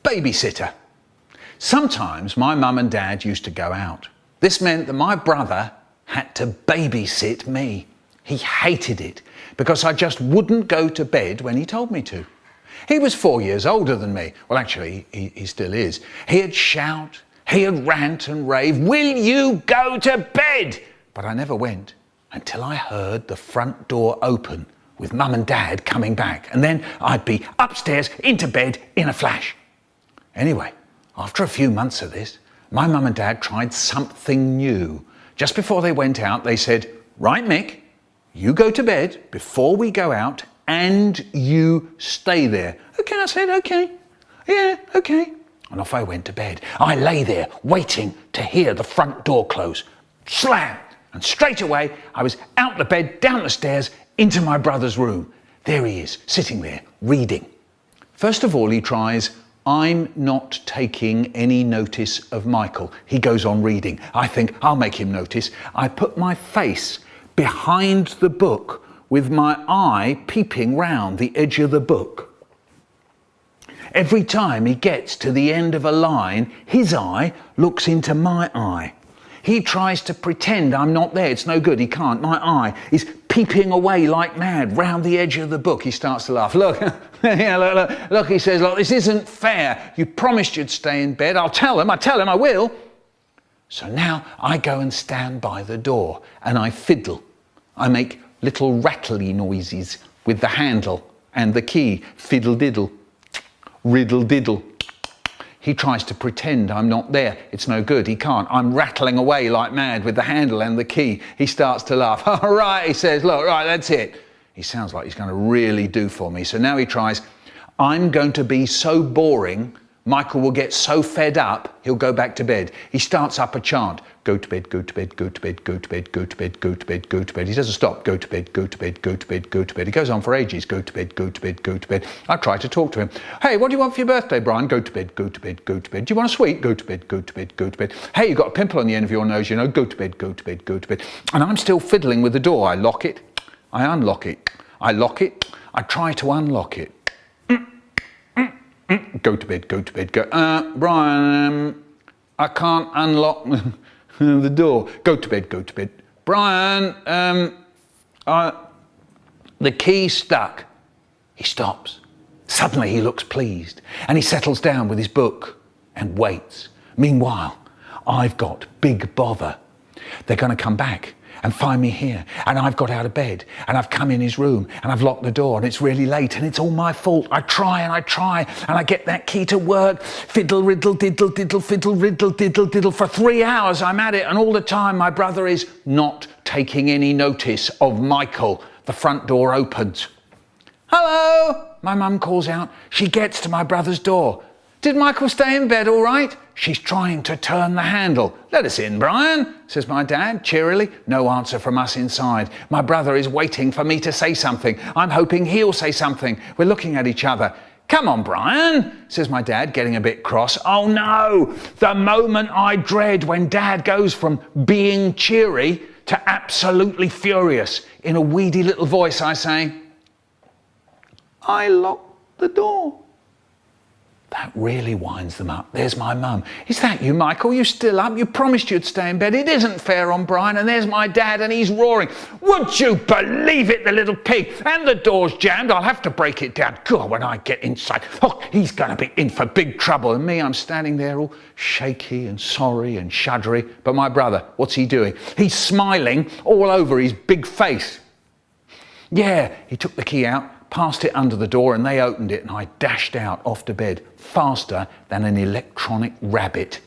babysitter. Sometimes my mum and dad used to go out. This meant that my brother had to babysit me. He hated it because I just wouldn't go to bed when he told me to. He was 4 years older than me. Well, actually, he still is. He'd shout, he'd rant and rave, "Will you go to bed?" But I never went until I heard the front door open with mum and dad coming back. And then I'd be upstairs into bed in a flash. Anyway, after a few months of this, my mum and dad tried something new. Just before they went out, they said, "Right, Mick, you go to bed before we go out and you stay there." Okay, I said, okay. Yeah, okay. And off I went to bed. I lay there waiting to hear the front door close. Slam! And straight away, I was out the bed, down the stairs, into my brother's room. There he is, sitting there, reading. First of all, he tries, "I'm not taking any notice of Michael." He goes on reading. I think, I'll make him notice. I put my face behind the book with my eye peeping round the edge of the book. Every time he gets to the end of a line, his eye looks into my eye. He tries to pretend I'm not there. It's no good. He can't. My eye is peeping away like mad round the edge of the book. He starts to laugh. Look, yeah, look, he says, "Look, this isn't fair. You promised you'd stay in bed. I tell him I will." So now I go and stand by the door and I fiddle. I make little rattly noises with the handle and the key. Fiddle diddle, riddle diddle. He tries to pretend I'm not there. It's no good. He can't. I'm rattling away like mad with the handle and the key. He starts to laugh. "All right," he says. "Look, right, that's it." He sounds like he's going to really do for me. So now he tries, "I'm going to be so boring, Michael will get so fed up, he'll go back to bed." He starts up a chant. Go to bed, go to bed, go to bed, go to bed, go to bed, go to bed, go to bed. He doesn't stop. Go to bed, go to bed, go to bed, go to bed. He goes on for ages. Go to bed, go to bed, go to bed. I try to talk to him. "Hey, what do you want for your birthday, Brian?" "Go to bed, go to bed, go to bed." "Do you want a sweet?" "Go to bed, go to bed, go to bed." "Hey, you've got a pimple on the end of your nose, you know." "Go to bed, go to bed, go to bed." And I'm still fiddling with the door. I lock it. I unlock it. I lock it. I try to unlock it. Go to bed, go to bed, go. "Brian, I can't unlock the door." "Go to bed, go to bed." "Brian, the key's stuck." He stops. Suddenly he looks pleased and he settles down with his book and waits. Meanwhile, I've got big bother. They're going to come back and find me here, and I've got out of bed and I've come in his room and I've locked the door and it's really late and it's all my fault. I try and I get that key to work. Fiddle riddle diddle diddle, fiddle riddle diddle diddle. For 3 hours I'm at it, and all the time my brother is not taking any notice of Michael. The front door opens. "Hello," my mum calls out. She gets to my brother's door. "Did Michael stay in bed all right?" She's trying to turn the handle. "Let us in, Brian," says my dad cheerily. No answer from us inside. My brother is waiting for me to say something. I'm hoping he'll say something. We're looking at each other. "Come on, Brian," says my dad, getting a bit cross. Oh no, the moment I dread when dad goes from being cheery to absolutely furious. In a weedy little voice I say, "I locked the door." That really winds them up. There's my mum. "Is that you, Michael? You still up? You promised you'd stay in bed. It isn't fair on Brian." And there's my dad and he's roaring, "Would you believe it, the little pig? And the door's jammed. I'll have to break it down. God, when I get inside, oh, he's going to be in for big trouble." And me, I'm standing there all shaky and sorry and shuddery. But my brother, what's he doing? He's smiling all over his big face. Yeah, he took the key out, passed it under the door, and they opened it, and I dashed out off to bed faster than an electronic rabbit.